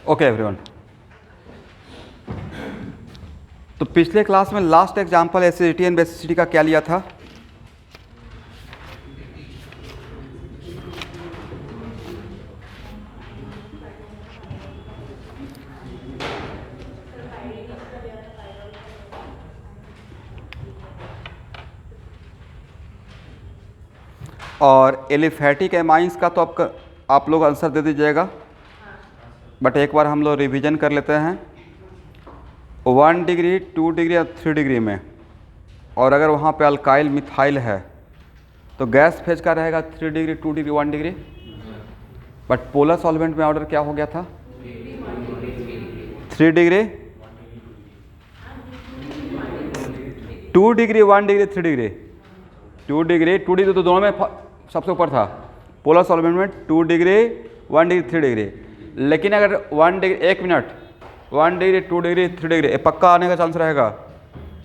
Okay everyone, तो पिछले class में last example acidity and basicity का क्या लिया था? और एलिफैटिक एमाइंस का तो आप लोग आंसर दे दीजिएगा, बट एक बार हम लोग रिवीजन कर लेते हैं। 1 डिग्री, 2 डिग्री या 3 डिग्री में, और अगर वहाँ पे अल्काइल मिथाइल है तो गैस फेज का रहेगा 3 degree, 2 degree, 1 degree. But polar solvent में ऑर्डर क्या हो गया था? 3 degree, 2 degree, 1 degree, 3 degree. 2 degree, 2 degree तो दोनों में सबसे ऊपर था। पोलर सॉल्वेंट में 2 डिग्री, 1 डिग्री, 3 डिग्री। लेकिन अगर 1 degree, 1 minute, 1 degree, 2 degree, 3 degree, ये पक्का आने का चांस रहेगा,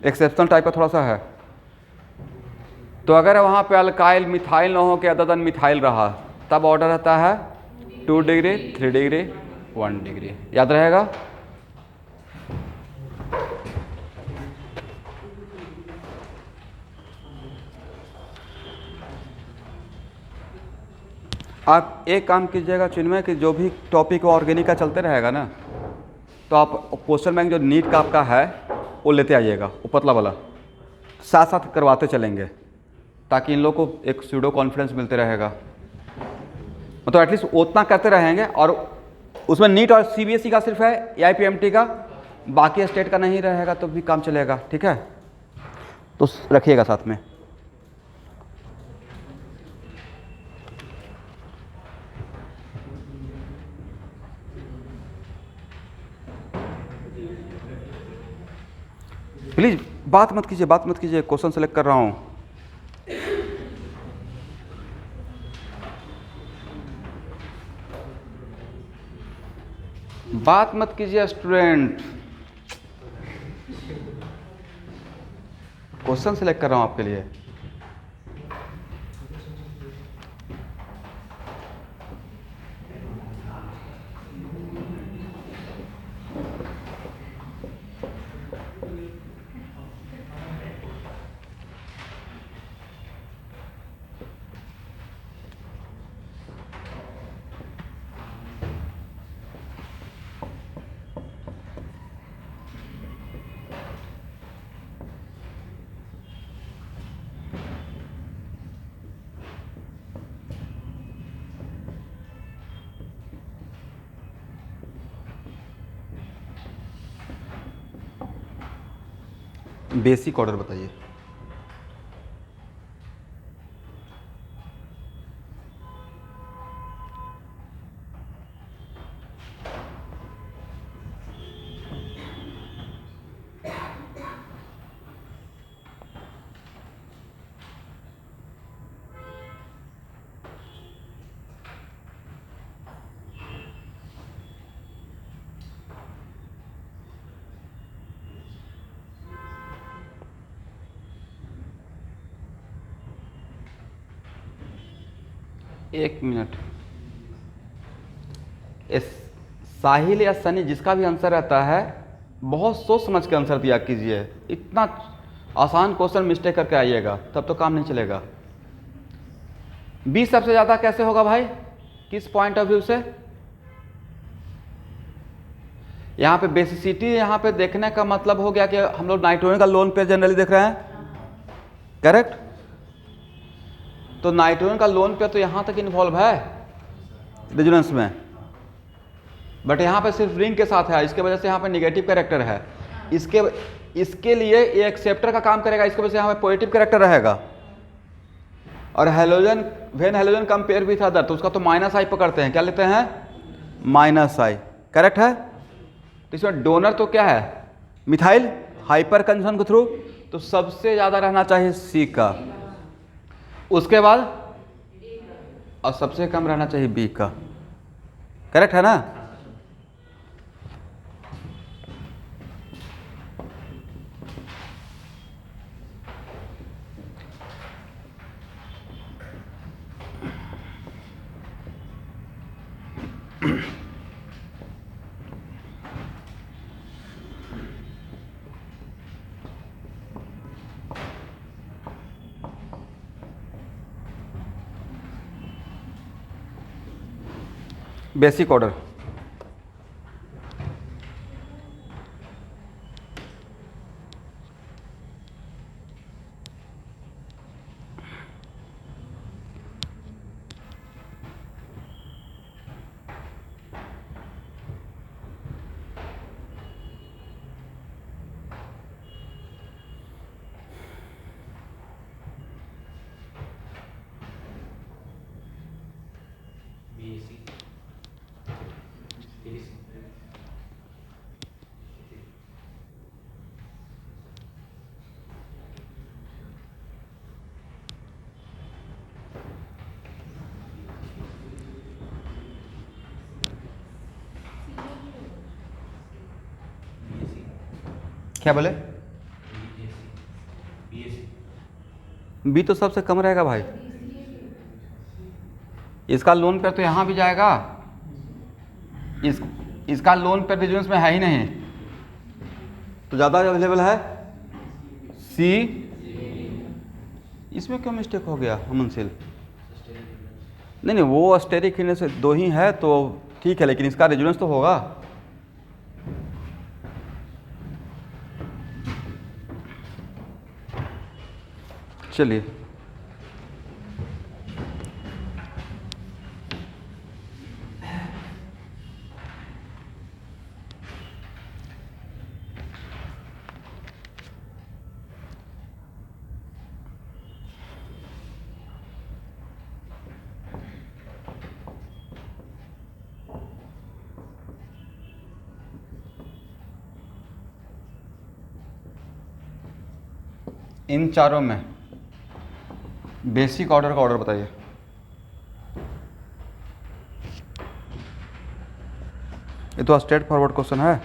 एक्सेप्शनल टाइप का थोड़ा सा है। तो अगर वहाँ पे अल्काइल मिथाइल ना हो के अदर देन मिथाइल रहा, तब ऑर्डर रहता है 2 डिग्री, 3 डिग्री, 1 डिग्री। याद रहेगा? आप एक काम कीजिएगा चिन्मय, कि जो भी टॉपिक ऑर्गेनिक का चलते रहेगा ना, तो आप क्वेश्चन बैंक जो नीट का आपका है वो लेते आइएगा, वो पतला वाला, साथ साथ करवाते चलेंगे, ताकि इन लोगों को एक सूडो कॉन्फिडेंस मिलते रहेगा। मतलब एटलीस्ट उतना करते रहेंगे। और उसमें नीट और सीबीएसई का सिर्फ है, एआईपीएमटी का, बाकी स्टेट का नहीं रहेगा तो भी काम चलेगा। ठीक है, तो रखिएगा साथ में। प्लीज बात मत कीजिए, क्वेश्चन सेलेक्ट कर रहा हूँ। बात मत कीजिए स्टूडेंट, क्वेश्चन सेलेक्ट कर रहा हूँ आपके लिए। बेसिक ऑर्डर बताइए। एक मिनट, साहिल या सनी जिसका भी आंसर रहता है, बहुत सोच समझ के आंसर दिया कीजिए। इतना आसान क्वेश्चन मिस्टेक करके आइएगा तब तो काम नहीं चलेगा। 20 सबसे ज़्यादा कैसे होगा भाई, किस पॉइंट ऑफ व्यू से? यहाँ पे बेसिसिटी यहाँ पे देखने का मतलब हो गया कि हम लोग नाइट्रोजन का लोन पे जनरली देख रहे हैं, करेक्ट? तो नाइट्रोजन का लोन पे तो यहाँ तक इन्वॉल्व है रेजोनेंस में, बट यहाँ पे सिर्फ रिंग के साथ है, इसके वजह से यहाँ पे नेगेटिव कैरेक्टर है। इसके लिए ये एक्सेप्टर का काम करेगा, इसके वजह से यहाँ पे पॉजिटिव कैरेक्टर रहेगा। और halogen, when halogen compare with other, तो उसका तो माइनस आई पकड़ते हैं, क्या लेते हैं? माइनस आई, करेक्ट है? तो इसमें डोनर तो क्या है? मिथाइल हाइपर कंजन के थ्रू, तो सबसे ज़्यादा रहना चाहिए सी का, उसके बाद और सबसे कम रहना चाहिए बी का, करेक्ट है ना? Basic order. क्या बोले? बी तो सबसे कम रहेगा भाई। इसका लोन पर तो यहाँ भी जाएगा, इसका लोन पर बिजनेस में है ही नहीं, तो ज़्यादा अवेलेबल है सी। इसमें क्यों मिस्टेक हो गया मुंसिल? नहीं नहीं, वो स्टेरिक हिलने से दो ही है तो ठीक है, लेकिन इसका रेजोनेंस तो होगा। चलिए, इन चारों में बेसिक ऑर्डर का ऑर्डर बताइए। ये तो स्ट्रेट फॉरवर्ड क्वेश्चन है।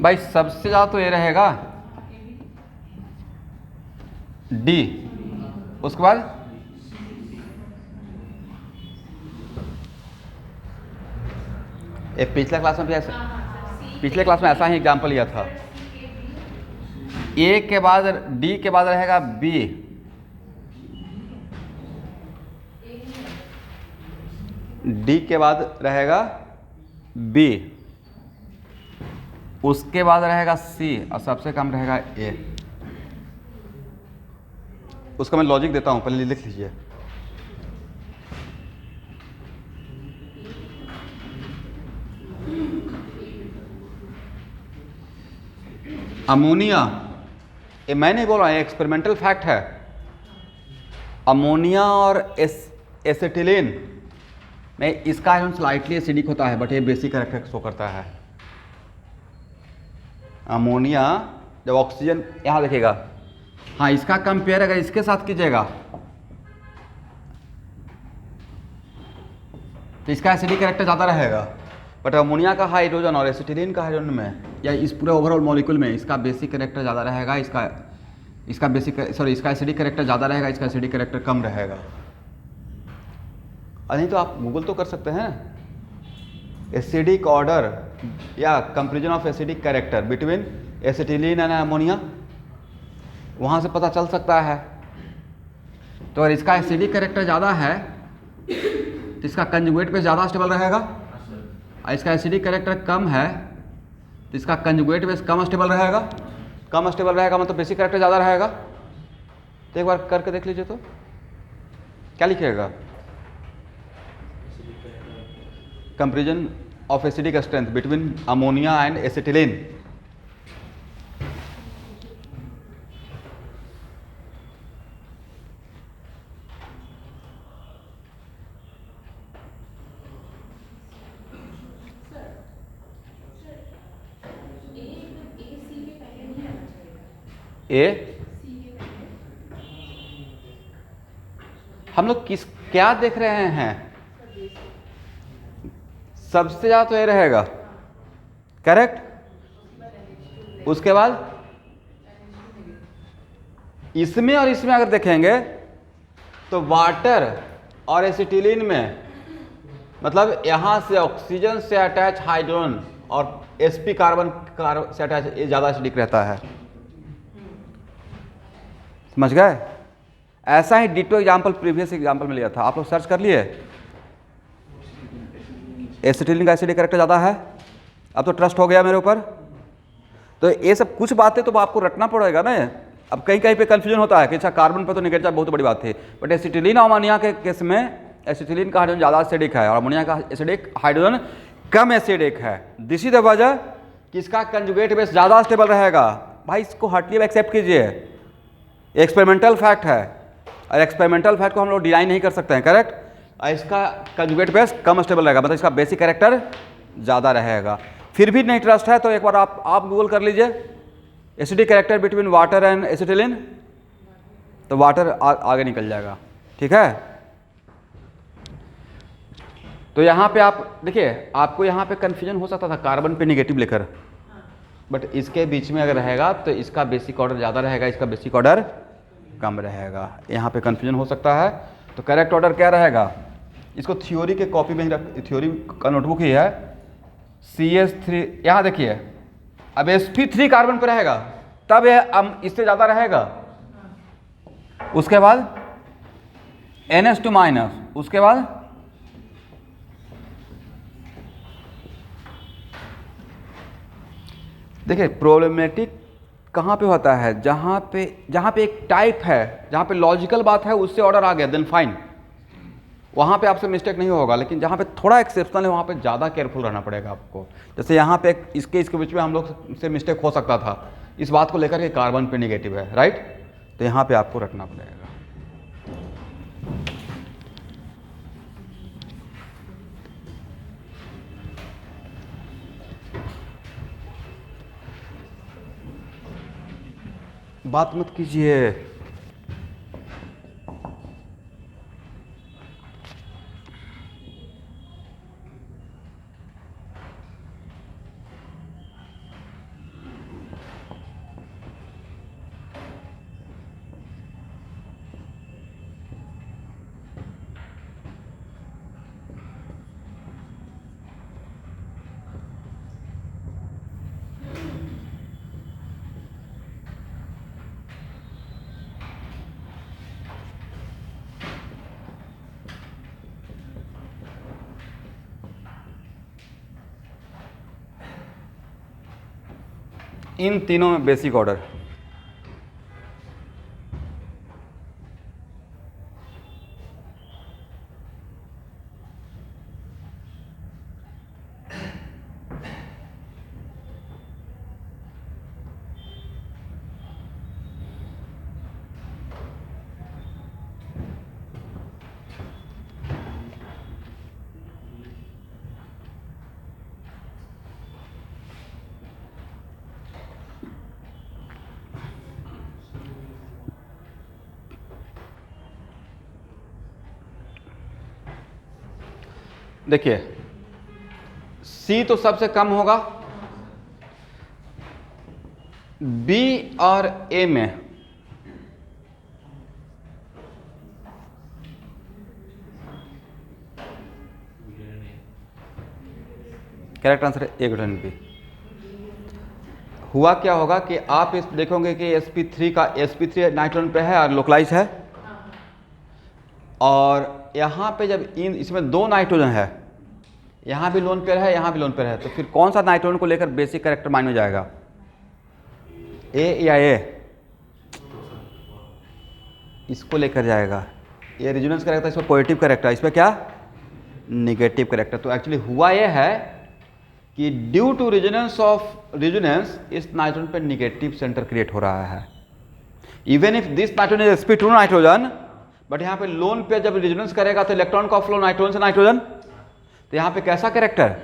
भाई सबसे ज़्यादा तो ये रहेगा डी, उसके बाद पिछले क्लास में भी ऐसा, पिछले क्लास में ऐसा ही एग्जाम्पल लिया था। ए के बाद डी के बाद रहेगा बी, डी के बाद रहेगा बी, उसके बाद रहेगा सी और सबसे कम रहेगा ए। उसका मैं लॉजिक देता हूं, पहले लिख लीजिए। अमोनिया, ये मैं नहीं बोल रहा, ये एक्सपेरिमेंटल फैक्ट है। अमोनिया और एसिटिलीन में इसका आयरन स्लाइटली एसिडिक होता है, बट ये बेसिक कैरेक्टर शो करता है। अमोनिया जब ऑक्सीजन, यहाँ देखिएगा, हाँ इसका कंपेयर अगर इसके साथ कीजिएगा तो इसका एसिडिक कैरेक्टर ज़्यादा रहेगा, बट अमोनिया का हाइड्रोजन और एसिटिलीन का हाइड्रोजन में या इस पूरे ओवरऑल मॉलिक्यूल में इसका बेसिक कैरेक्टर ज़्यादा रहेगा, इसका एसिडिक कैरेक्टर ज़्यादा रहेगा, इसका एसिडिक कैरेक्टर कम रहेगा। नहीं तो आप गूगल तो कर सकते हैं, एसिडिक ऑर्डर या comparison of acidic character between acetylene and ammonia, वहाँ से पता चल सकता है। तो अगर इसका एसिडिक कैरेक्टर ज़्यादा है तो इसका कंजुगेट बेस ज़्यादा स्टेबल रहेगा, और इसका एसिडिक कैरेक्टर कम है तो इसका कंजुगेट बेस कम स्टेबल रहेगा। कम स्टेबल रहेगा मतलब बेसिक कैरेक्टर ज़्यादा रहेगा। तो एक बार करके देख लीजिए, तो क्या लिखिएगा? Comparison of acidic strength between ammonia and acetylene. ए, हम लोग क्या देख रहे हैं? सबसे ज़्यादा तो ए रहेगा, करेक्ट। उसके बाद इसमें और इसमें अगर देखेंगे तो वाटर और एसिटिलीन में, मतलब यहाँ से ऑक्सीजन से अटैच हाइड्रोजन और sp कार्बन से अटैच ये ज़्यादा एसिडिक रहता है। समझ गए? ऐसा ही डिटो एग्जाम्पल प्रीवियस एग्जाम्पल में लिया था, आप लोग सर्च कर लिए। एसिटिलीन का एसिडिक कैरेक्टर ज़्यादा है। अब तो ट्रस्ट हो गया मेरे ऊपर। तो ये सब कुछ बातें तो आपको रटना पड़ेगा ना। अब कहीं कहीं पे कंफ्यूजन होता है कि अच्छा कार्बन पे तो निगेटिव चार्ज बहुत बड़ी बात थी, बट एसिटिलीन और अमोनिया के केस में एसिटिलीन का हाइड्रोजन ज़्यादा एसिडिक है और अमोनिया का एसिडिक हाइड्रोजन कम एसिडिक है। दिस इज द वजह कि इसका कंजुगेट बेस ज़्यादा स्टेबल रहेगा। भाई इसको हार्डली एक्सेप्ट कीजिए, एक्सपेरिमेंटल फैक्ट है और एक्सपेरिमेंटल फैक्ट को हम लोग डिनाई नहीं कर सकते हैं, करेक्ट। और इसका कंजुगेट बेस कम स्टेबल रहेगा, मतलब इसका बेसिक कैरेक्टर ज़्यादा रहेगा। फिर भी नहीं ट्रस्ट है तो एक बार आप गूगल कर लीजिए acidic character between water and acetylene, तो वाटर आगे निकल जाएगा, ठीक है। तो यहाँ पे आप देखिए, आपको यहाँ पे कंफ्यूजन हो सकता था कार्बन पे निगेटिव लेकर, बट इसके बीच में अगर रहेगा तो इसका बेसिक ऑर्डर ज़्यादा रहेगा, इसका बेसिक ऑर्डर कम रहेगा। यहाँ पे कंफ्यूजन हो सकता है। तो करेक्ट ऑर्डर क्या रहेगा? इसको थ्योरी के कॉपी में ही थ्योरी का नोटबुक ही है। CH3 यहाँ देखिए, अब sp3 कार्बन पर रहेगा तब ये इससे ज़्यादा रहेगा। उसके बाद NH2 माइनस, उसके बाद देखिए प्रॉब्लमेटिक कहाँ पे होता है? जहाँ पे एक टाइप है, जहाँ पे लॉजिकल बात है उससे ऑर्डर आ गया देन फाइन, वहाँ पे आपसे मिस्टेक नहीं होगा। लेकिन जहाँ पे थोड़ा एक्सेप्शनल है वहाँ पे ज़्यादा केयरफुल रहना पड़ेगा आपको। जैसे यहाँ पे इसके बीच में हम लोग से मिस्टेक हो सकता था इस बात को लेकर के कार्बन पे निगेटिव है, राइट। तो यहाँ पे आपको रखना पड़ेगा। बात मत कीजिए। इन तीनों में बेसिक ऑर्डर देखिए, C तो सबसे कम होगा, B और A में करेक्ट आंसर है A ग्रेटर B। हुआ क्या होगा कि आप इस देखोगे कि sp3 नाइट्रोजन पे है और लोकलाइज है, और यहाँ पे जब इसमें 2 नाइट्रोजन है, यहाँ भी लोन पेयर है, यहाँ भी लोन पेयर है, तो फिर कौन सा नाइट्रोजन को लेकर बेसिक कैरेक्टर माइनस हो जाएगा? A या A? इसको लेकर जाएगा। ये रेजोनेंस कैरेक्टर, इसमें पॉजिटिव कैरेक्टर, इसमें क्या निगेटिव कैरेक्टर। तो एक्चुअली हुआ ये है कि ड्यू टू रेजोनेंस इस नाइट्रोजन पे निगेटिव सेंटर क्रिएट हो रहा है। Even if this nitrogen is sp2 nitrogen, but यहाँ पे लोन पे जब रेजोनेंस करेगा तो इलेक्ट्रॉन का फ्लो नाइट्रोजन से नाइट्रोजन, तो यहाँ पे कैसा कैरेक्टर?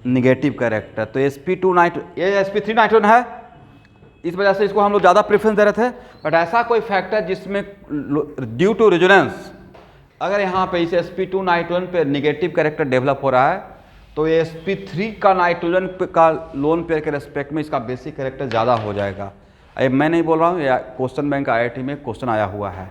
Negative character. तो ये sp3 नाइट्रोजन है, है, इस वजह से इसको हम लोग ज़्यादा प्रेफरेंस दे रहे थे। बट ऐसा कोई फैक्टर जिसमें ड्यू टू रेजोनेंस अगर यहाँ पे इस sp2 नाइट्रोजन पे नेगेटिव कैरेक्टर डेवलप हो रहा है तो ये sp3 का नाइट्रोजन का लोन पेयर के रेस्पेक्ट में इसका बेसिक कैरेक्टर ज़्यादा हो जाएगा। अब मैं नहीं बोल रहा हूँ, या क्वेश्चन बैंक IIT में क्वेश्चन आया हुआ है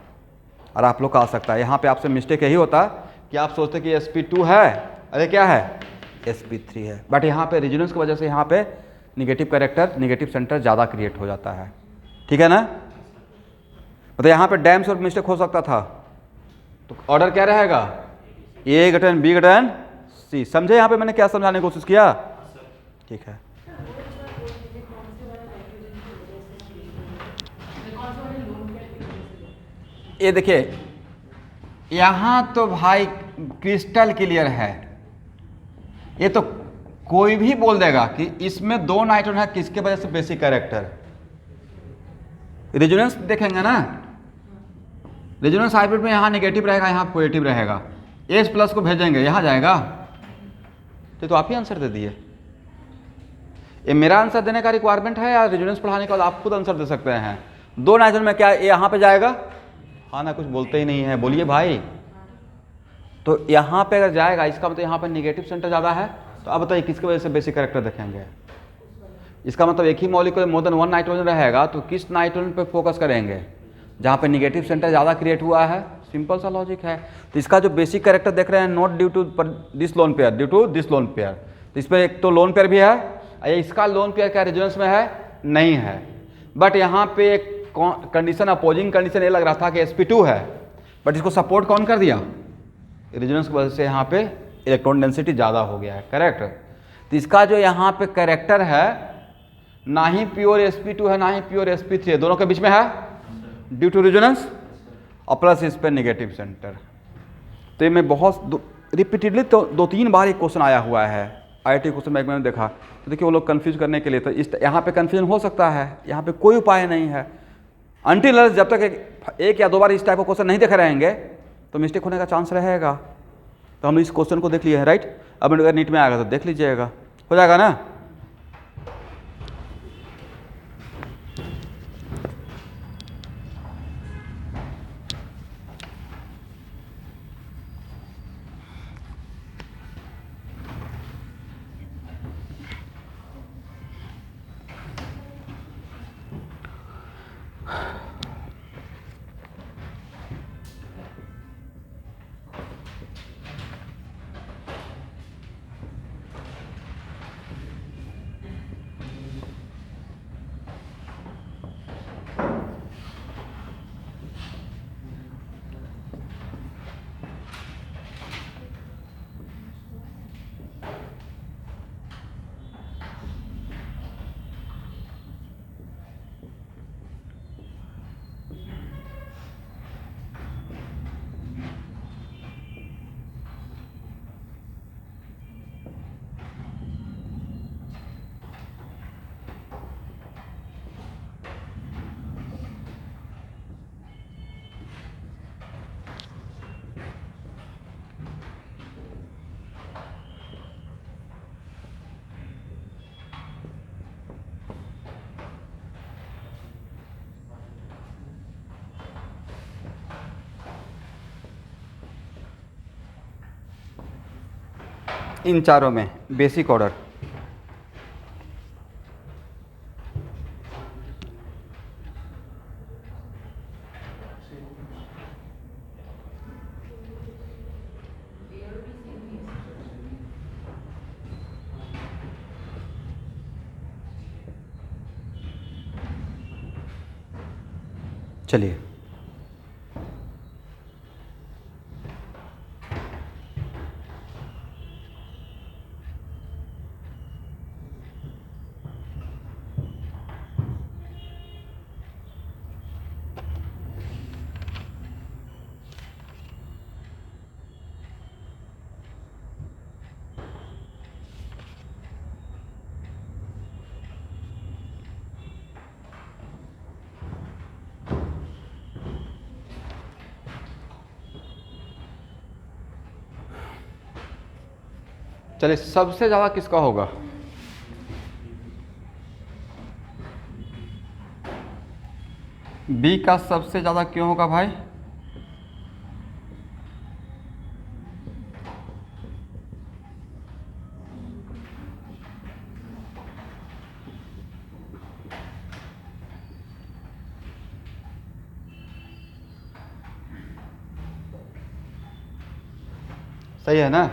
और आप लोग का आ सकता है। यहाँ पे आपसे मिस्टेक यही होता कि आप सोचते कि sp2 है, अरे क्या है sp3 है। बट यहाँ पे रेजोनेंस की वजह से यहाँ पे निगेटिव कैरेक्टर, निगेटिव सेंटर ज़्यादा क्रिएट हो जाता है। ठीक है ना? मतलब यहाँ पे डैम से मिस्टेक हो सकता था, तो ऑर्डर क्या रहेगा, a greater than b greater than c. समझे यहाँ पे मैंने क्या समझाने की कोशिश किया? ठीक है। ये देखिए यहाँ तो भाई क्रिस्टल क्लियर है, ये तो कोई भी बोल देगा कि इसमें दो नाइट्रोजन है, किसके वजह से बेसिक कैरेक्टर। रेजोनेंस देखेंगे ना, रेजोनेंस हाइब्रिड में यहाँ नेगेटिव रहेगा, यहाँ पॉजिटिव रहेगा, एच प्लस को भेजेंगे यहाँ जाएगा। तो आप ही आंसर दे दिए। ये मेरा आंसर देने का रिक्वायरमेंट है या रेजोनेंस पढ़ाने के बाद आप खुद आंसर दे सकते हैं? दो नाइट्रोजन में क्या यहाँ पे जाएगा? हाँ ना, कुछ बोलते ही नहीं है, बोलिए भाई। तो यहाँ पे अगर जाएगा इसका मतलब यहाँ पे नेगेटिव सेंटर ज़्यादा है। तो अब बताइए किसकी वजह से बेसिक कैरेक्टर देखेंगे? इसका मतलब एक ही molecule more than one nitrogen रहेगा तो किस नाइट्रोजन पे फोकस करेंगे? जहाँ पे नेगेटिव सेंटर ज़्यादा क्रिएट हुआ है। सिंपल सा लॉजिक है। तो इसका जो बेसिक कैरेक्टर देख रहे हैं, not due to this lone pair, due to this lone pair. तो इसमें एक तो लोन पेयर भी है, इसका लोन पेयर क्या रेजोनेंस में है? नहीं है। बट यहाँ पे एक कंडीशन, अपोजिंग कंडीशन ये लग रहा था कि sp2 है, बट इसको सपोर्ट कौन कर दिया? रेजोनेंस की वजह से यहाँ पे इलेक्ट्रॉन डेंसिटी ज़्यादा हो गया है। करेक्ट। तो इसका जो यहाँ पे कैरेक्टर है, ना ही प्योर sp2 है ना ही प्योर sp3 है, दोनों के बीच में है ड्यू टू रेजोनेंस, और प्लस इस पर नेगेटिव सेंटर। तो ये मैं बहुत रिपीटेडली तो 2-3 बार एक क्वेश्चन आया हुआ है IIT क्वेश्चन बैंक में देखा। तो देखिए वो लोग कंफ्यूज करने के लिए, तो इस यहाँ पे कंफ्यूजन हो सकता है, यहाँ पे कोई उपाय नहीं है। अनटिल जब तक एक या दो बार इस टाइप का क्वेश्चन नहीं देख रहेंगे तो मिस्टेक होने का चांस रहेगा। तो हम इस क्वेश्चन को देख लिए हैं, राइट। अब अगर नीट में आएगा तो देख लीजिएगा, हो जाएगा ना। इन चारों में बेसिक ऑर्डर, चलिए चलिए सबसे ज़्यादा किसका होगा? बी का सबसे ज़्यादा क्यों होगा भाई? सही है ना?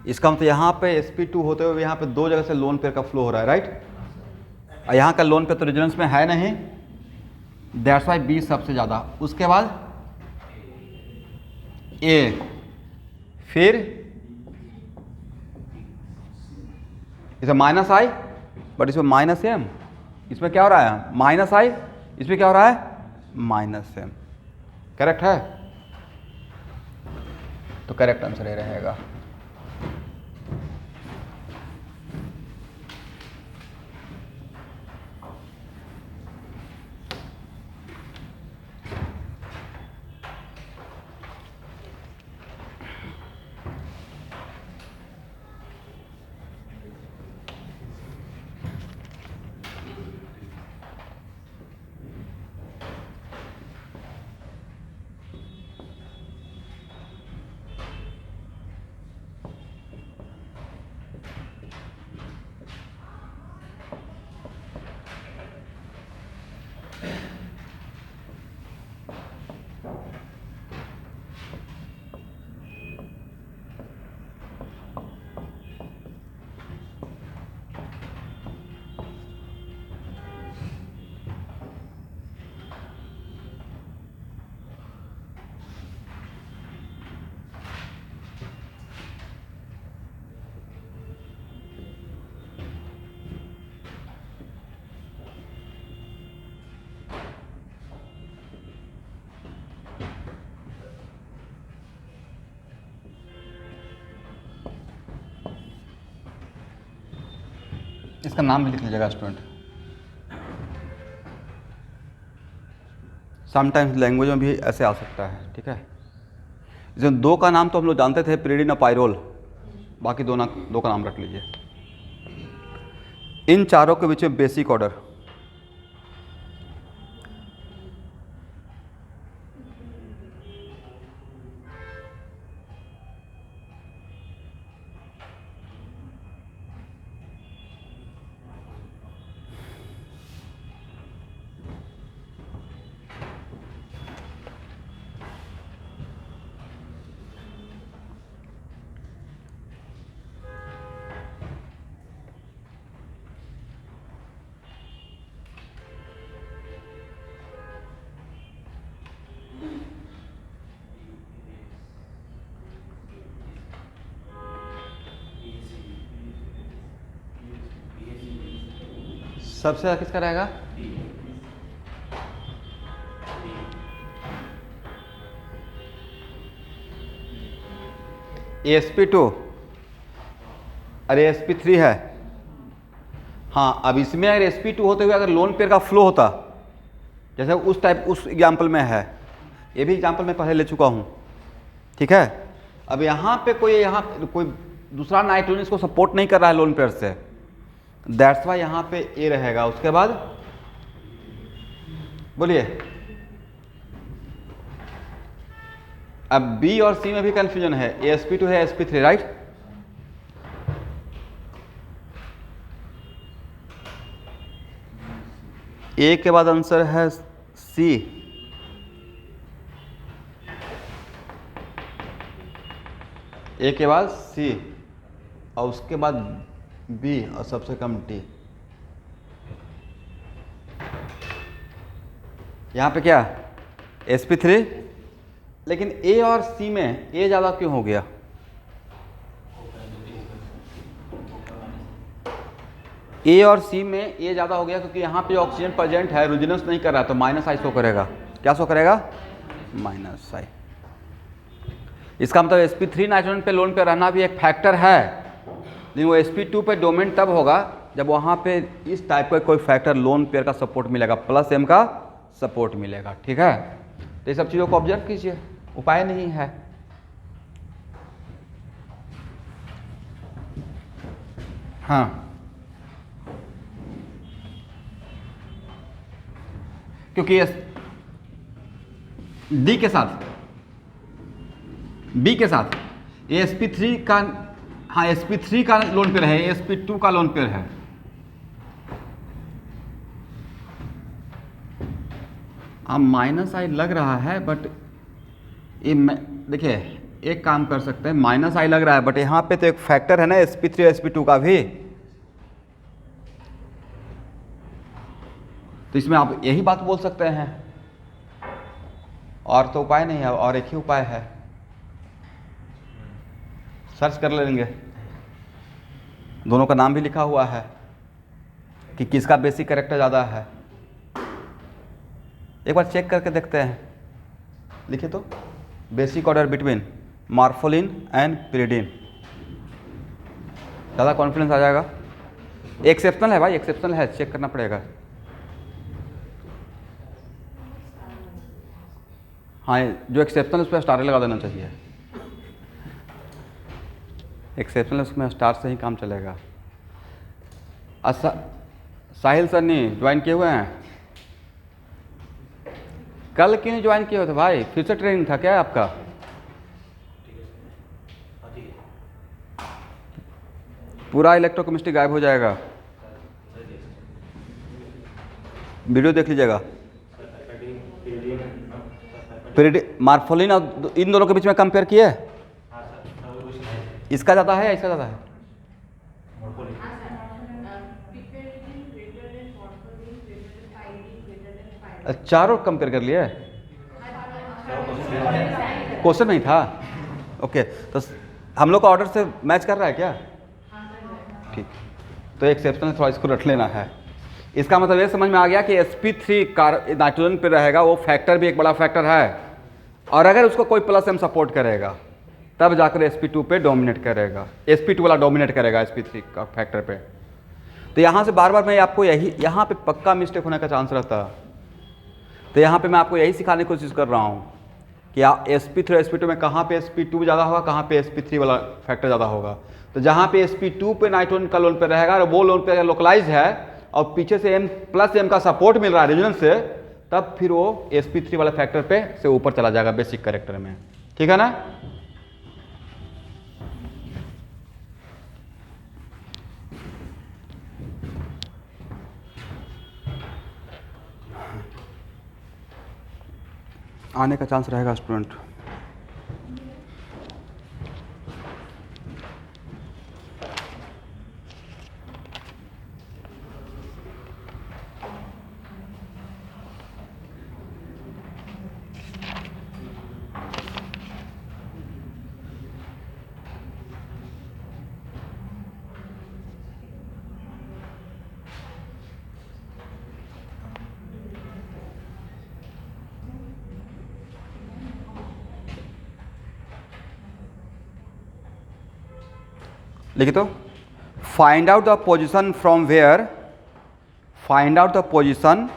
इसका मतलब यहाँ पे sp2 होते हुए यहाँ पे दो जगह से लोन पेयर का फ्लो हो रहा है, राइट? और यहाँ का लोन पेयर तो रेजोनेंस में है नहीं, दैट्स वाई बी सबसे ज़्यादा। उसके बाद ए, फिर इसे माइनस आई, बट इसमें माइनस एम, इसमें क्या हो रहा है? माइनस आई, इसमें क्या हो रहा है? Minus M. करेक्ट है? तो करेक्ट आंसर ये रहेगा। इसका नाम भी लिख लीजिएगा स्टूडेंट। समटाइम्स लैंग्वेज में भी ऐसे आ सकता है, ठीक है? इसमें दो का नाम तो हम लोग जानते थे, पिरिडिन और पाइरोल, बाकी दो का नाम रख लीजिए। इन चारों के बीच में बेसिक ऑर्डर, सबसे ज़्यादा किसका रहेगा? sp2, अरे sp3 है। हाँ, अब इसमें अगर sp2 होते हुए अगर लोन पेयर का फ्लो होता, जैसे उस टाइप उस एग्जाम्पल में है, ये भी एग्जाम्पल मैं पहले ले चुका हूँ, ठीक है? अब यहाँ पे कोई दूसरा नाइट्रोजन इसको सपोर्ट नहीं कर रहा है लोन पेयर से, दैट्स वाई यहाँ पे ए रहेगा। उसके बाद बोलिए, अब बी और सी में भी कंफ्यूजन है, sp2 है sp3, राइट? ए के बाद आंसर है सी, ए के बाद सी, और उसके बाद बी, और सबसे कम टी। यहाँ पे क्या? sp3, लेकिन ए और सी में ए ज़्यादा क्यों हो गया? ए और सी में ए ज़्यादा हो गया क्योंकि यहाँ पे ऑक्सीजन प्रेजेंट है, रेजोनेंस नहीं कर रहा, तो माइनस आई शो करेगा। क्या शो करेगा? माइनस आई। इसका मतलब sp3 नाइट्रोजन पे लोन पे रहना भी एक फैक्टर है, लेकिन वो sp2 पे डोमेन तब होगा जब वहाँ पे इस टाइप का कोई फैक्टर लोन पेयर का सपोर्ट मिलेगा, प्लस m का सपोर्ट मिलेगा, ठीक है? तो ये सब चीज़ों को ऑब्जर्व कीजिए, उपाय नहीं है। हाँ, क्योंकि डी के साथ, बी के साथ sp3 का, हाँ sp3 का लोन पेयर है, sp2 का लोन पेयर है। अब माइनस आई लग रहा है बट ये देखिए एक काम कर सकते हैं, माइनस आई लग रहा है बट यहाँ पे तो एक फैक्टर है ना sp3 sp2 का भी, तो इसमें आप यही बात बोल सकते हैं, और तो उपाय नहीं है, और एक ही उपाय है, सर्च कर लेंगे, दोनों का नाम भी लिखा हुआ है कि किसका बेसिक कैरेक्टर ज़्यादा है। एक बार चेक करके देखते हैं, लिखिए तो, basic order between morpholine and pyridine, ज़्यादा कॉन्फिडेंस आ जाएगा। एक्सेप्शनल है भाई, एक्सेप्शनल है, चेक करना पड़ेगा। हाँ जो एक्सेप्शनल उस पर स्टार लगा देना चाहिए, एक्सेप्शनल उसमें स्टार से ही काम चलेगा। अच्छा साहिल सन्नी ज्वाइन किए हुए हैं? कल क्यों ज्वाइन किए हुए थे भाई, फिर से ट्रेनिंग था क्या आपका? पूरा इलेक्ट्रोकेमिस्ट्री गायब हो जाएगा, वीडियो देख लीजिएगा। मार्फोलिन और इन दोनों के बीच में कंपेयर किए, इसका ज़्यादा है या इसका ज़्यादा है? चारों कंपेयर कर लिए, क्वेश्चन नहीं था। ओके तो हम लोग का ऑर्डर से मैच कर रहा है क्या? ठीक, तो एक्सेप्शनल थोड़ा इसको रख लेना है। इसका मतलब ये समझ में आ गया कि sp3 नाइट्रोजन पे रहेगा, वो फैक्टर भी एक बड़ा फैक्टर है, और अगर उसको कोई प्लस m सपोर्ट करेगा तब जाकर sp2 पे डोमिनेट करेगा, sp2 वाला डोमिनेट करेगा sp3 का फैक्टर पे। तो यहाँ से बार बार मैं आपको यही, यहाँ पे पक्का मिस्टेक होने का चांस रहता है, तो यहाँ पे मैं आपको यही सिखाने की कोशिश कर रहा हूँ कि sp3 sp2 में कहाँ पे sp2 ज़्यादा होगा, कहाँ पे sp3 वाला फैक्टर ज़्यादा होगा। तो जहाँ पे sp2 पे नाइट्रोजन का लोन पे रहेगा, वो लोन पे लोकलाइज है और पीछे से m+m का सपोर्ट मिल रहा है रेजोनेंस से, तब फिर वो sp3 वाला फैक्टर पे से ऊपर चला जाएगा बेसिक कैरेक्टर में, ठीक है ना? आने का चांस रहेगा स्टूडेंट। लिखिए तो, find out the position from where, find out the position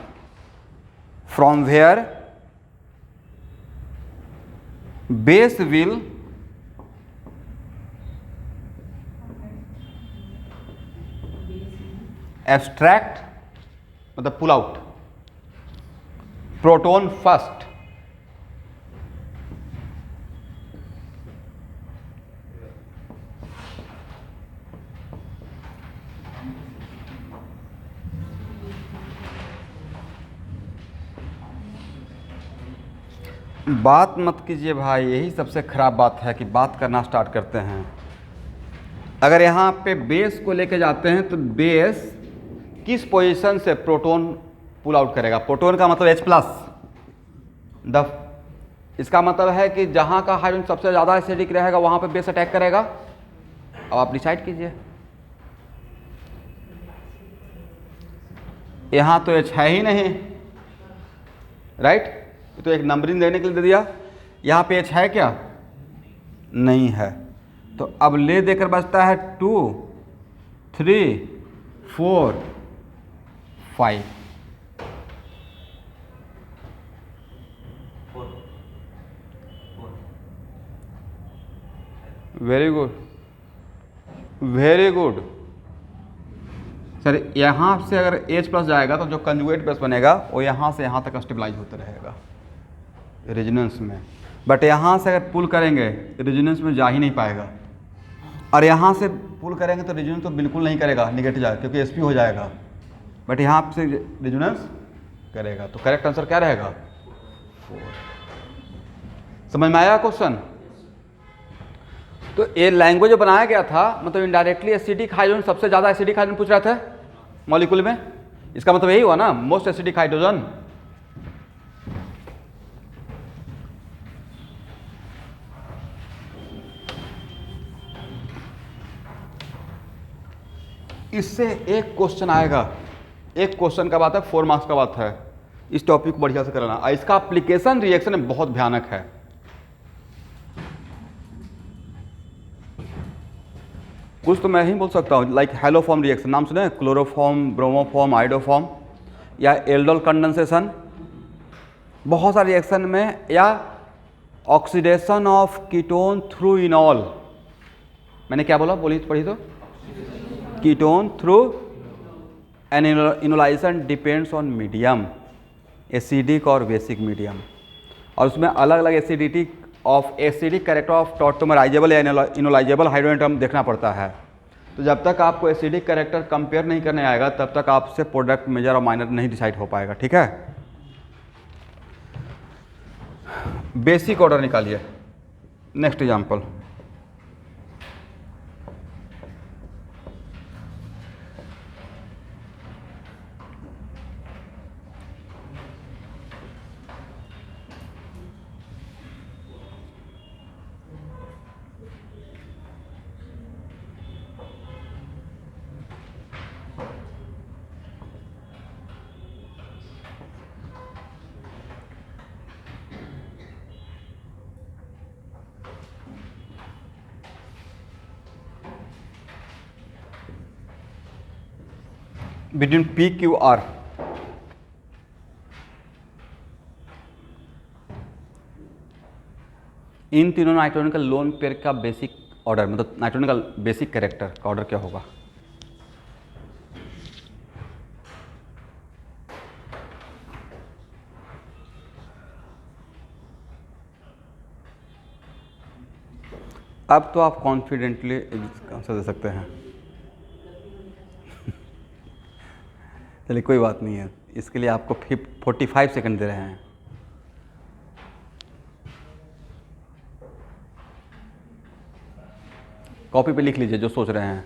from where base will abstract, मतलब पुल आउट प्रोटॉन फर्स्ट। बात मत कीजिए भाई, यही सबसे ख़राब बात है कि बात करना स्टार्ट करते हैं। अगर यहाँ पे बेस को लेके जाते हैं तो बेस किस पोजीशन से प्रोटॉन पुल आउट करेगा? प्रोटॉन का मतलब H+, इसका मतलब है कि जहाँ का हाइड्रोजन सबसे ज़्यादा एसिडिक रहेगा वहाँ पे बेस अटैक करेगा। अब आप डिसाइड कीजिए, यहाँ तो H है ही नहीं, राइट? तो एक नंबरिंग देने के लिए दे दिया, यहाँ पे H है क्या? नहीं है। तो अब ले देकर बचता है 2, 3, 4, 5। Very good, very good, sir यहाँ से अगर H प्लस जाएगा तो जो कंजुगेट बेस बनेगा वो यहाँ से यहाँ तक स्टेबलाइज होता रहेगा रेजोनेंस में, बट यहाँ से अगर पुल करेंगे रेजोनेंस में जा ही नहीं पाएगा, और यहाँ से पुल करेंगे तो रेजोनेंस तो बिल्कुल नहीं करेगा, निगेटिव जाएगा क्योंकि SP हो जाएगा, बट यहाँ से रेजोनेंस करेगा। तो करेक्ट आंसर क्या रहेगा? 4। समझ में आया क्वेश्चन? तो ये लैंग्वेज जो बनाया गया था मतलब इनडायरेक्टली एसिडिक हाइड्रोजन सबसे ज़्यादा एसिडिक हाइड्रोजन पूछ रहा था मॉलिक्यूल में, इसका मतलब यही हुआ ना मोस्ट एसिडिक हाइड्रोजन। इससे एक क्वेश्चन आएगा, एक क्वेश्चन का बात है 4 मार्क्स का बात है, इस टॉपिक को बढ़िया से कराना। इसका एप्लीकेशन रिएक्शन में बहुत भयानक है। कुछ तो मैं ही बोल सकता हूँ, लाइक हेलोफॉर्म रिएक्शन नाम सुने, क्लोरोफॉर्म, ब्रोमोफॉर्म, आइडोफॉर्म, या एल्डोल कंडेंसेशन, बहुत सारे रिएक्शन में, या oxidation of ketone through enol. मैंने क्या बोला, बोली पढ़ी तो, ketone through an enolization depends on medium, acidic और बेसिक मीडियम, और उसमें अलग अलग acidity of acidic character of tautomerizable या इनोलाइजेबल हाइड्रोजन देखना पड़ता है। तो जब तक आपको एसिडिक कैरेक्टर कंपेयर नहीं करने आएगा तब तक आपसे प्रोडक्ट मेजर और माइनर नहीं डिसाइड हो पाएगा। ठीक है, बेसिक ऑर्डर निकालिए। नेक्स्ट एग्जांपल, बिटवीन PQR, इन तीनों नाइट्रोजन का लोन पेयर का बेसिक ऑर्डर, मतलब नाइट्रोजन का बेसिक कैरेक्टर का ऑर्डर क्या होगा? अब तो आप कॉन्फिडेंटली आंसर दे सकते हैं। चलिए कोई बात नहीं है, इसके लिए आपको 45 सेकंड दे रहे हैं। कॉपी पे लिख लीजिए जो सोच रहे हैं।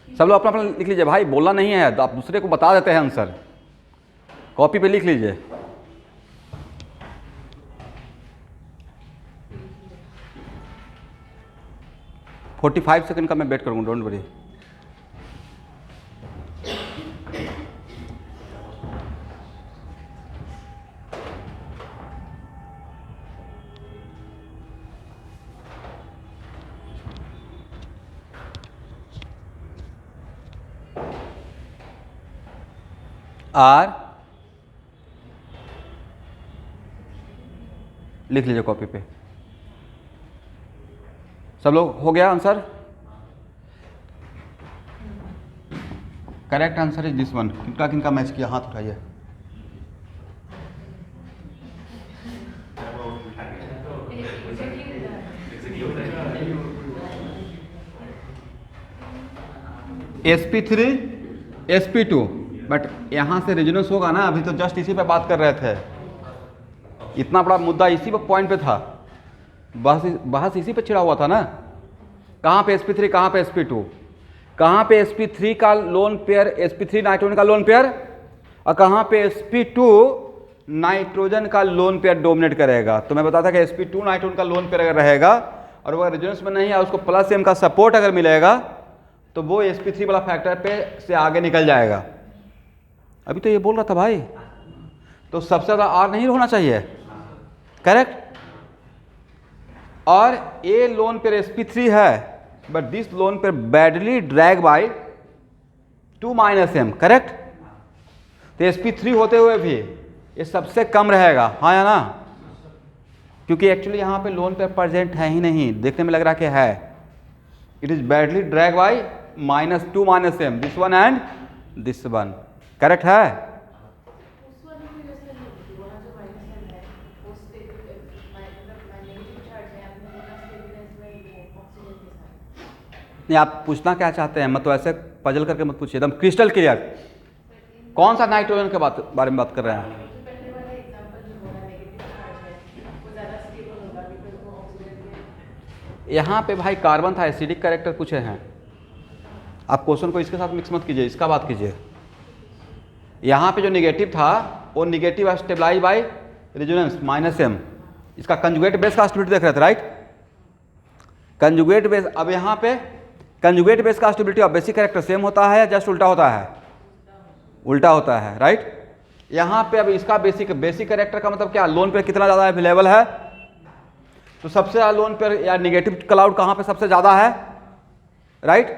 सब लोग अपना अपना लिख लीजिए भाई, बोलना नहीं है तो आप दूसरे को बता देते हैं आंसर। कॉपी पे लिख लीजिए। और 45 सेकंड का मैं वेट करूँगा, डोंट वरी। आर लिख लीजिए कॉपी पे। सब लोग हो गया answer? Correct answer is this one. किनका किनका मैच किया हाथ उठाइए। sp3 sp2, बट यहाँ से रेजोनेंस होगा ना, अभी तो जस्ट इसी पे बात कर रहे थे। इतना बड़ा मुद्दा इसी पे पॉइंट पे था, बहस इसी पे छिड़ा हुआ था ना। कहाँ पे sp3, कहाँ पे sp2, कहाँ पे sp3 का लोन पेयर, sp3 नाइट्रोजन का लोन पेयर, और कहाँ पे sp2 नाइट्रोजन का लोन पेयर डोमिनेट करेगा। तो मैं बताता कि sp2 नाइट्रोजन का लोन पेयर अगर रहेगा और वो रेजोनेंस में नहीं है, उसको प्लस m का सपोर्ट अगर मिलेगा तो वो sp3 वाला फैक्टर पे से आगे निकल जाएगा। अभी तो ये बोल रहा था भाई, तो सबसे ज़्यादा R नहीं होना चाहिए, करेक्ट। और ये लोन पेयर sp3 है, but this lone pair badly drag by 2 - m, correct. तो sp3 होते हुए भी ये सबसे कम रहेगा, हाँ या ना, क्योंकि एक्चुअली यहाँ पे लोन पेयर प्रेजेंट है ही नहीं, देखने में लग रहा कि है, it is badly drag by -2 -m, this one and this one, correct है? उस वाले में जैसे वहाँ जो माइनस है वो नेगेटिव चार्ज है, आपने बोला स्टेबिलाइज में ऑक्सीजन के साथ। नहीं, आप पूछना क्या चाहते हैं, मत तो ऐसे पजल करके मत पूछिए, एकदम क्रिस्टल क्लियर। कौन सा नाइट्रोजन के बारे में बात कर रहे हैं? जो पहले वाला एग्जांपल जो बोला नेगेटिव चार्ज है वो ज़्यादा स्टेबल होगा बिकॉज वो ऑक्सीजन के। यहाँ पे भाई कार्बन था, एसिडिक कैरेक्टर पूछे हैं। आप क्वेश्चन को इसके साथ मिक्स मत कीजिए, इसका बात कीजिए। यहाँ पे जो निगेटिव था वो negative stabilize by resonance -m, इसका कंजुगेट बेस का स्टेबिलिटी देख रहे थे, राइट? कंजुगेट बेस, अब यहाँ पे कंजुगेट बेस का स्टेबिलिटी और बेसिक कैरेक्टर सेम होता है या जस्ट उल्टा होता है? उल्टा होता है, राइट? यहाँ पे अब इसका बेसिक कैरेक्टर का मतलब क्या, लोन पेयर कितना ज़्यादा अवेलेबल है? तो सबसे ज़्यादा लोन पेयर या निगेटिव क्लाउड कहाँ पे सबसे ज़्यादा है, राइट?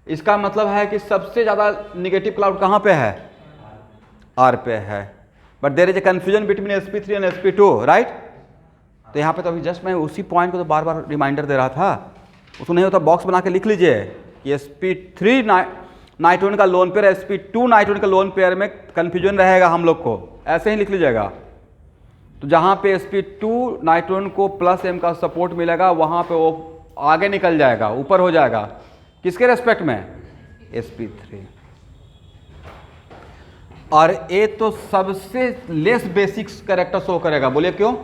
इसका मतलब है कि सबसे ज़्यादा निगेटिव क्लाउड कहाँ पे है? R पे है। But there is a confusion between sp3 and sp2, right? तो यहाँ पे तो अभी जस्ट मैं उसी पॉइंट को तो बार बार रिमाइंडर दे रहा था। उसको नहीं होता बॉक्स बना के लिख लीजिए कि sp3 नाइट्रोजन का लोन पेयर, sp2 नाइट्रोजन का लोन पेयर में कन्फ्यूजन रहेगा हम लोग को, ऐसे ही लिख लीजिएगा। तो जहाँ पे sp2 नाइट्रोजन को +m का सपोर्ट मिलेगा वहाँ पे वो आगे निकल जाएगा, ऊपर हो जाएगा, किसके रेस्पेक्ट में? sp3। और ये तो सबसे लेस बेसिक कैरेक्टर शो करेगा, बोलिए क्यों?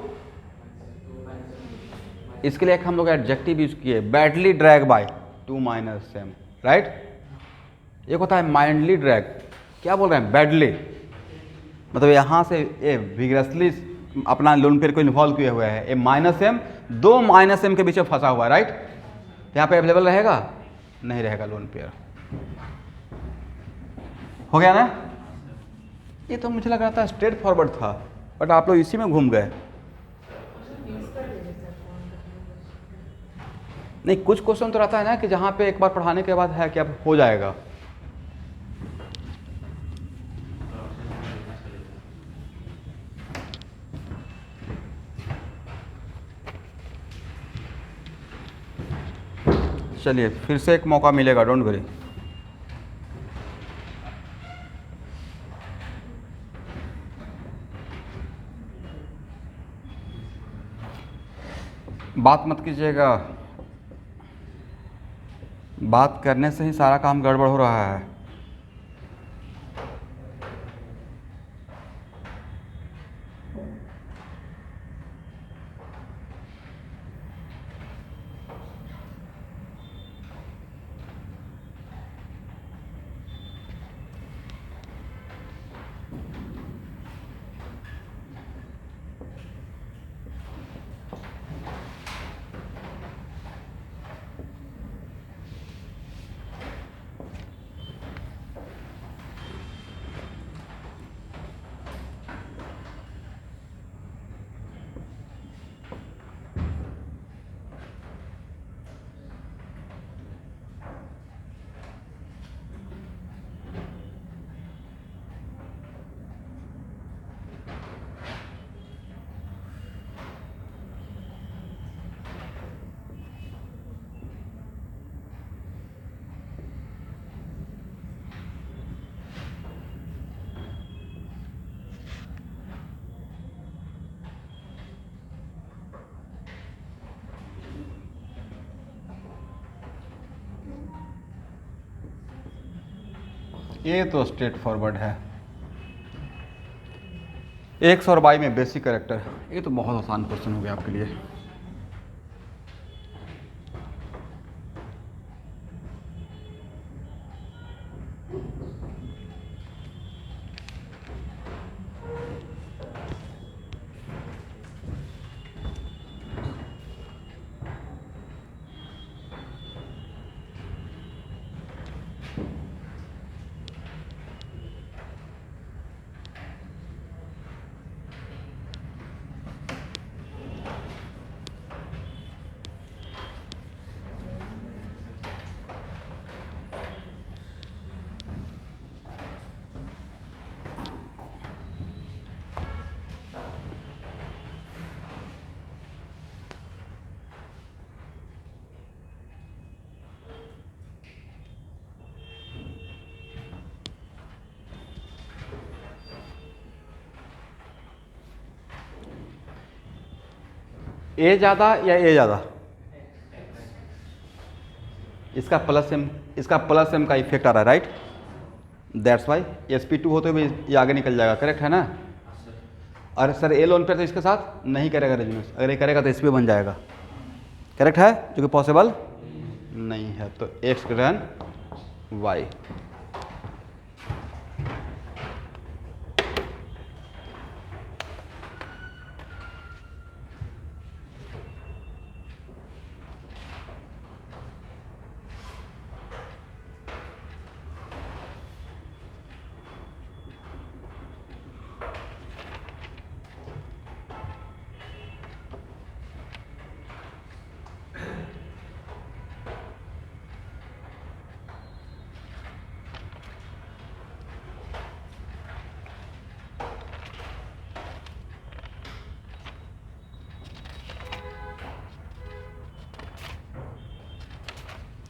इसके लिए एक हम लोग एडजेक्टिव यूज किए, badly drag by 2 -m, right? एक होता है माइंडली ड्रैग, क्या बोल रहे हैं? बैडली, मतलब यहाँ से ये विग्रसली अपना लोन पेयर को इन्वॉल्व किए हुए हैं, ये -m 2 -m के बीच में फंसा हुआ है, राइट? यहाँ पे अवेलेबल रहेगा? नहीं रहेगा लोन पेयर। हो गया ना? ये तो मुझे लग रहा था स्ट्रेट फॉरवर्ड था, बट आप लोग इसी में घूम गए। नहीं, कुछ क्वेश्चन तो रहता है ना कि जहाँ पे एक बार पढ़ाने के बाद है कि अब हो जाएगा। चलिए फिर से एक मौका मिलेगा, डोंट वरी। बात मत कीजिएगा, बात करने से ही सारा काम गड़बड़ हो रहा है। ये तो स्ट्रेट फॉरवर्ड है। 100 में बेसिक कैरेक्टर, ये तो बहुत आसान क्वेश्चन हो गया आपके लिए। ए ज़्यादा या ए ज़्यादा? इसका प्लस एम का इफेक्ट आ रहा है, राइट? दैट्स वाई sp2 होते हुए ये आगे निकल जाएगा, करेक्ट है ना? अरे सर ए लोन पे तो इसके साथ नहीं करेगा रेजोनेंस, अगर ये करेगा तो sp बन जाएगा, करेक्ट है? जो कि पॉसिबल नहीं है। तो x ग्रेटर y।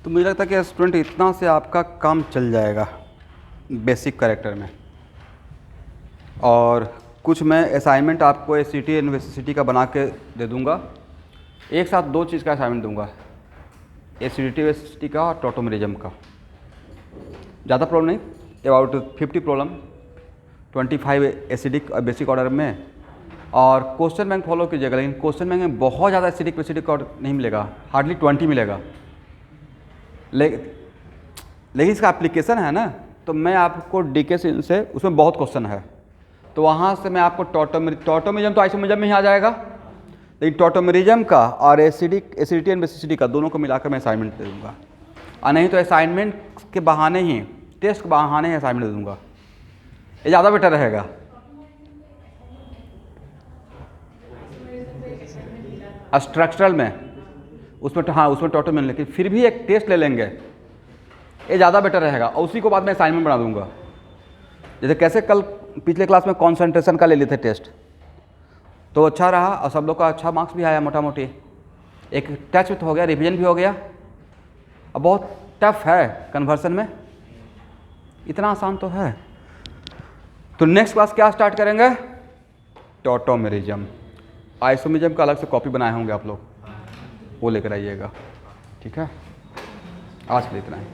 तो मुझे लगता है कि स्टूडेंट इतना से आपका काम चल जाएगा बेसिक कैरेक्टर में। और कुछ मैं असाइनमेंट आपको SCT यूनिवर्सिटी का बना के दे दूंगा। एक साथ 2 चीज़ का असाइनमेंट दूंगा, SCT यूनिवर्सिटी का और टॉटोमेरिज्म का। ज़्यादा प्रॉब्लम नहीं, अबाउट 50 प्रॉब्लम, 25 एसिडिक और बेसिक ऑर्डर में। और क्वेश्चन बैंक फॉलो कीजिएगा, लेकिन क्वेश्चन बैंक में बहुत ज़्यादा एसिडिक बेसिडिक ऑर्डर नहीं मिलेगा, हार्डली 20 मिलेगा। लेकिन इसका एप्लीकेशन है ना, तो मैं आपको DK से उसमें बहुत क्वेश्चन है, तो वहाँ से मैं आपको टॉटोमेरिज्म तो आइसोमेरिज्म में ही आ जाएगा, लेकिन टॉटोमेरिज्म का और एसिडिटी एंड बेसिसिटी का दोनों को मिलाकर मैं असाइनमेंट दे दूँगा। और नहीं तो असाइनमेंट के बहाने ही, टेस्ट के बहाने ही असाइनमेंट दे दूँगा, ये ज़्यादा बेटर रहेगा। स्ट्रक्चरल में उसमें हाँ, उसमें टॉटोमेरिज्म, लेकिन फिर भी एक टेस्ट ले लेंगे, ये ज़्यादा बेटर रहेगा। और उसी को बाद में असाइनमेंट बना दूंगा। जैसे कैसे कल पिछले क्लास में कॉन्सेंट्रेशन का ले लिए थे टेस्ट, तो अच्छा रहा और सब लोग का अच्छा मार्क्स भी आया मोटा मोटी। एक टच तो हो गया, रिवीजन भी हो गया। अब बहुत टफ है कन्वर्सन में, इतना आसान तो है। तो नेक्स्ट क्लास क्या स्टार्ट करेंगे? टॉटोमेरिज्म। आइसोमेरिज्म का अलग से कॉपी बनाए होंगे आप लोग, वो लेकर आइएगा, ठीक है? आज के लिए इतना ही।